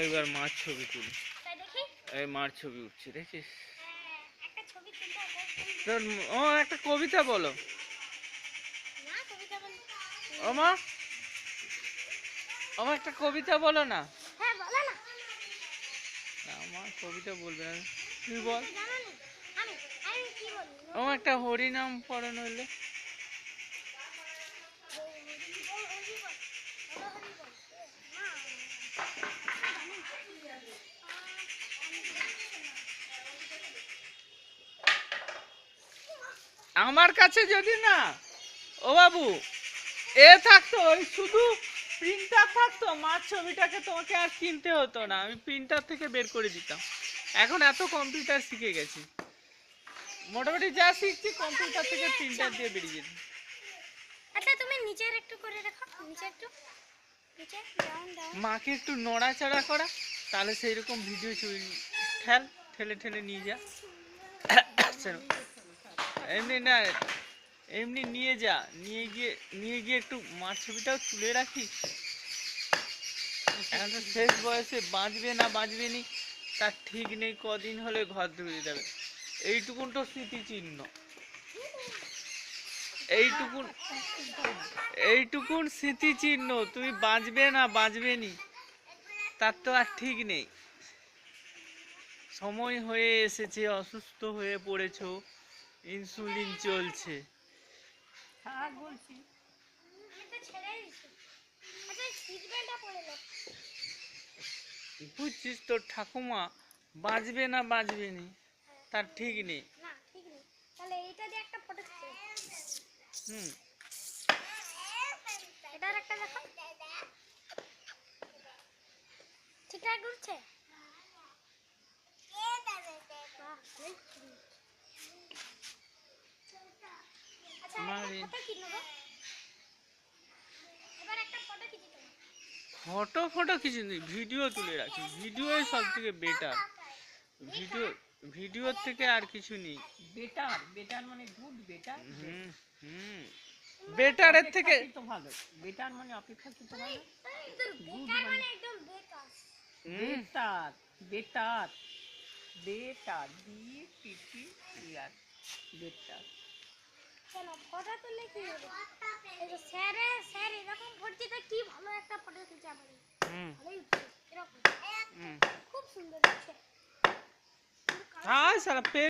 এইবার মার ছবি তুলি। এই মার ছবি উঠছে দেখছিস? ও একটা কবিতা বলো। ও মা, ও একটা কবিতা বলো না। আমার কবিতা বলবে না, তুই বল। ও একটা হরিনাম পড়ো নইলে। আমার কাছে যদি না ও বাবু এ থাকতো, ওই শুধু প্রিন্টার থাকতো, মার ছবিটাকে তোমাকে আর কিনতে হতো না, আমি প্রিন্টার থেকে বের করে দিতাম। এখন এত কম্পিউটার শিখে গেছি, মোটামুটি যা শিখছি কম্পিউটার থেকে প্রিন্টার দিয়ে বেরিয়ে যেত। আচ্ছা তুমি নিচের একটু করে রাখো, নিচে একটু, নিচে ডাউন ডাউন। মাকে একটু নড়াচড়া করা, তাহলে সেই রকম ভিডিও ছবি ঠেলে ঠেলে নিয়ে যা। এমনি না, এমনি নিয়ে যা, নিয়ে গিয়ে একটু মার ছবিটাও তুলে রাখি। এখন তো শেষ বয়সে বাঁচবে না বাঁচবে নি তার ঠিক নেই, কদিন হলে ঘর ধরে যাবে। এইটুকুন তো স্মৃতিচিহ্ন, এইটুকুন স্মৃতিচিহ্ন। তুমি বাঁচবে না বাঁচবে নি তার তো আর ঠিক নেই। সময় হয়ে এসেছে, অসুস্থ হয়ে পড়েছো, ইনসুলিন চলছে। বলছি আমি তো ছেড়ে দিছি। আচ্ছা সিট বেল্টটা পরে নাও। বুঝছিস তোর ঠাকুমা বাঁচবে না বাঁচবে নি তার ঠিক নেই। না ঠিক নেই, তাহলে এইটা দিয়ে একটা ফটো খিচে। এটার একটা দেখো, ঠিকঠাক উঠছে। ফটো কিছু নেই, ভিডিও তুলে রাখি। ভিডিও সব থেকে বেটার, ভিডিওর থেকে আর কিছু নেই। বেটার মানে গুড বেটার। বেটারের থেকে তো ভালো, বেটার মানে অপেক্ষাকৃত ভালো। গুড মানে একদম বেকার। Better better better better. কেন ফটো তুললে কি হবে? এই যে স্যার এরকম ভর্তিতে কি ভালো একটা ফটো তুলছে আমাদের। ভালোই এরকম খুব সুন্দর হচ্ছে। হ্যাঁ সারা